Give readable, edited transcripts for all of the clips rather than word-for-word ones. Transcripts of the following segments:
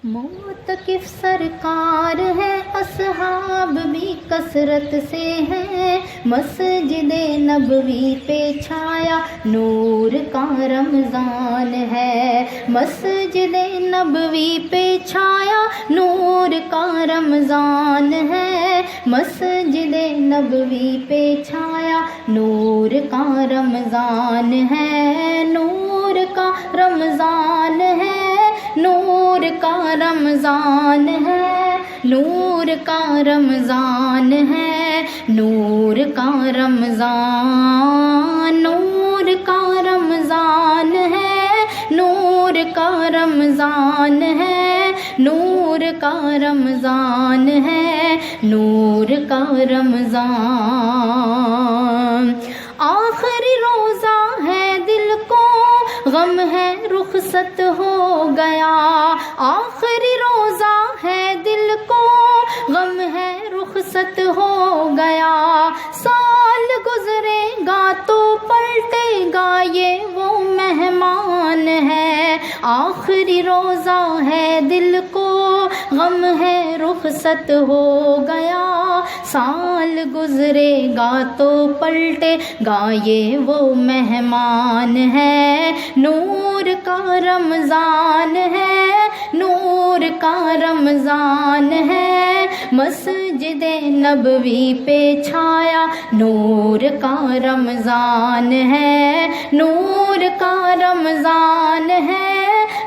موتقف سرکار ہے، اصحاب بھی کثرت سے ہیں، مسجد نبوی پہ چھایا نور کا رمضان ہے، مسجد نبوی پہ چھایا نور کا رمضان ہے، مسجد نبوی پہ چھایا نور کا رمضان ہے، نور کا رمضان ہے، نور کا رمضان ہے، نور کا رمضان ہے، نور کا رمضان، نور کا رمضان ہے، نور کا رمضان ہے، نور کا رمضان ہے، نور کا رمضان۔ آخری روزہ ہے، دل کو غم ہے، رخصت ہو گیا، آخری روزہ ہے، دل کو غم ہے، رخصت ہو گیا، سال گزرے گا تو پلٹے گا یہ وہ مہمان ہے، آخری روزہ ہے، دل کو غم ہے، رخصت ہو گیا، سال گزرے گا تو پلٹے گا یہ وہ مہمان ہے، نور کا رمضان ہے، نور کا رمضان ہے، مسجد نبوی پہ چھایا نور کا رمضان ہے، نور کا رمضان ہے،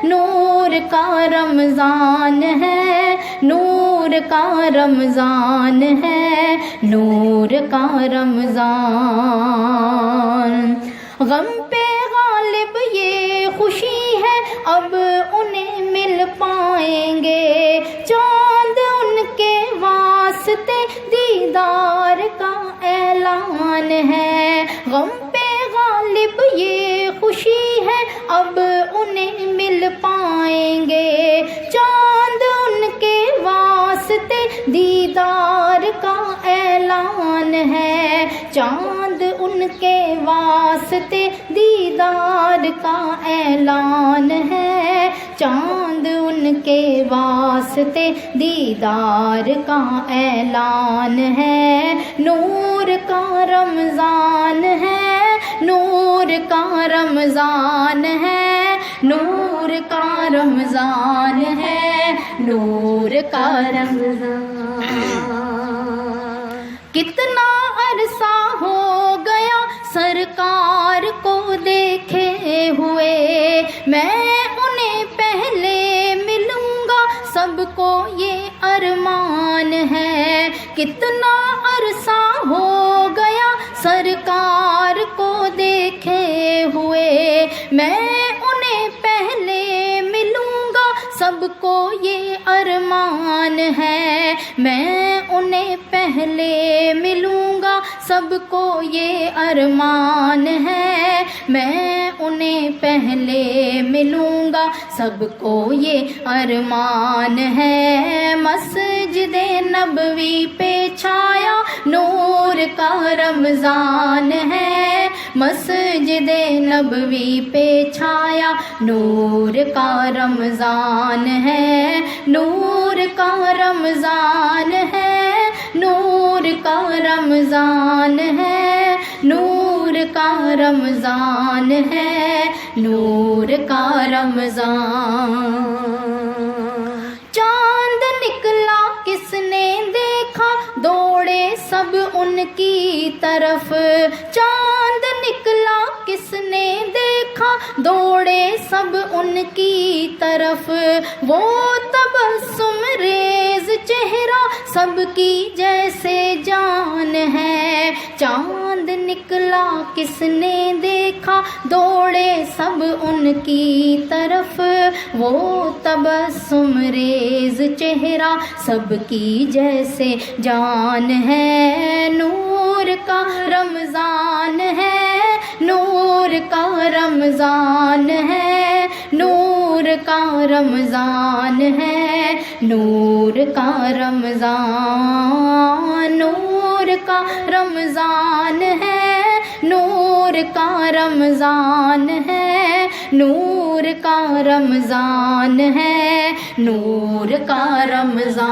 نور کا رمضان ہے، نور کا رمضان ہے، نور کا رمضان۔ غم پہ غالب یہ خوشی ہے، اب انہیں مل پائیں گے، چاند ان کے واسطے دیدار کا اعلان ہے، غم پہ غالب یہ خوشی ہے، اب انہیں مل پائیں گے، چاند ان کے واسطے دیدار کا اعلان ہے، چاند ان کے واسطے دیدار کا اعلان ہے، چاند ان کے واسطے دیدار کا اعلان ہے، نور کا رمضان ہے، نور کا رمضان ہے، نور کا رمضان ہے، نور کا رمضان۔ کتنا عرصہ ہو گیا سرکار کو دیکھے ہوئے، میں انہیں پہلے ملوں گا، سب کو یہ ارمان ہے، کتنا عرصہ ہو گیا سرکار کو دیکھے ہوئے، میں انہیں پہلے ملوں گا، سب کو یہ ارمان ہے، میں انہیں پہلے ملوں گا، سب کو یہ ارمان ہے، میں انہیں پہلے ملوں گا، سب کو یہ ارمان ہے، مسجد نبوی پہ چھایا نور کا رمضان ہے، مسجد نبوی پہ چھایا نور کا رمضان ہے، نور کا رمضان ہے، نور کا رمضان ہے، نور کا رمضان ہے، نور کا رمضان۔ چاند نکلا کس نے دیکھا، دوڑے سب ان کی طرف، چاند نکلا کس نے دیکھا، دوڑے سب ان کی طرف، وہ تبسم ریز چہرہ سب کی جیسے جان ہے، چاند نکلا کس نے دیکھا، دوڑے سب ان کی طرف، وہ تبسم ریز چہرہ سب کی جیسے جان ہے، نور کا رمضان ہے، نور کا رمضان ہے، نور کا رمضان ہے، نور کا رمضان، نور کا رمضان ہے، نور نور کا رمضان ہے، نور کا رمضان ہے، نور کا رمضان۔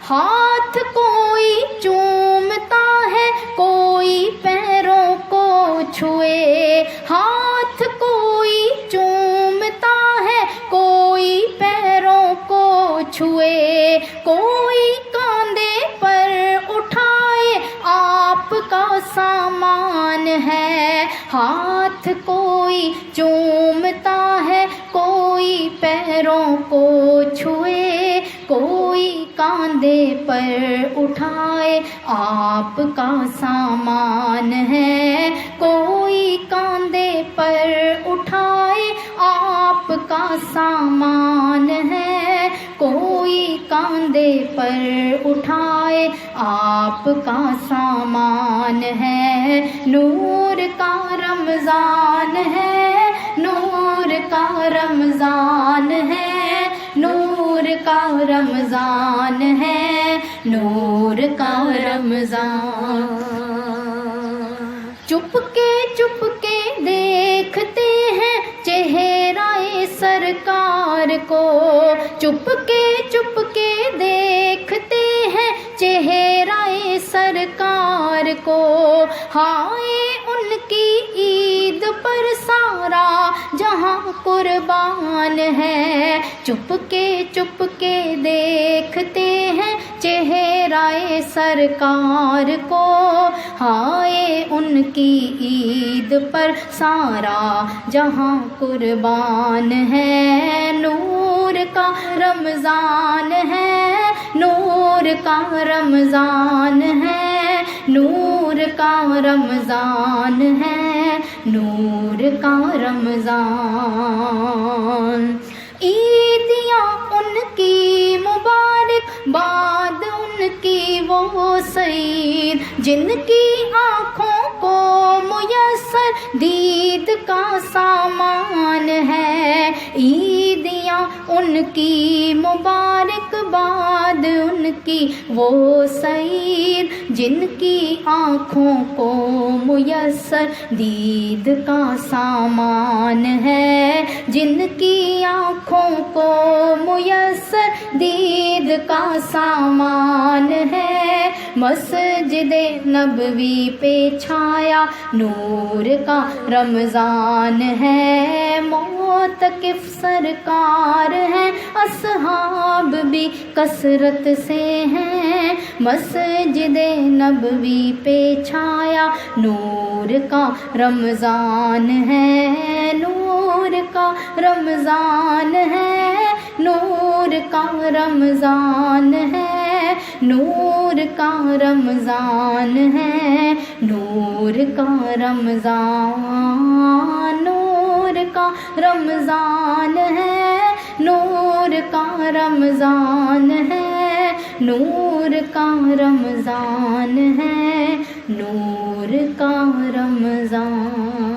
ہاتھ کوئی چومتا ہے، کوئی پیروں کو چھوئے، ہاتھ کوئی چومتا ہے، کوئی پیروں کو چھوئے، کوئی کاندھے پر اٹھائے آپ کا سامان ہے۔ ہاتھ کوئی چومتا ہے، کوئی پیروں کو چھوئے، کوئی کاندھے پر اٹھائے آپ کا سامان ہے، کوئی کاندھے پر اٹھائے آپ کا سامان ہے، کوئی کاندھے پر اٹھائے آپ کا سامان ہے۔ نور کا رمضان ہے، نور کا رمضان ہے، نور کا رمضان ہے، نور کا رمضان۔ چپ کے دیکھتے ہیں چہرہ سرکار کو، چپ کے دیکھتے ہیں چہرہ سرکار کو، ہائے ان کی عید پر سارا جہاں قربان ہے۔ چپ کے دیکھتے ہیں چہرہ سرکار کو، ہائے ان کی عید پر سارا جہاں قربان ہے۔ نور کا رمضان ہے، نور کا رمضان ہے، نور کا رمضان ہے، نور کا رمضان۔ عیدیاں ان کی مبارک باد ان کی وہ سعید، جن کی آنکھوں کو میسر دید کا سامان ہے۔ عیدیاں ان کی مبارک باد ان کی وہ سعید، جن کی آنکھوں کو میسر دید کا سامان ہے، جن کی آنکھوں کو میسر دید کا سامان ہے۔ مسجد نبوی پہ چھایا نور کا رمضان ہے، معتکف سرکار ہیں، اصحاب بھی کثرت سے ہیں۔ مسجد نبوی پہ چھایا نور کا رمضان ہے، نور کا رمضان ہے، نور کا رمضان ہے، نور کا رمضان ہے، نور کا رمضان، نور کا رمضان ہے، نور کا رمضان ہے، نور کا رمضان ہے، نور کا رمضان۔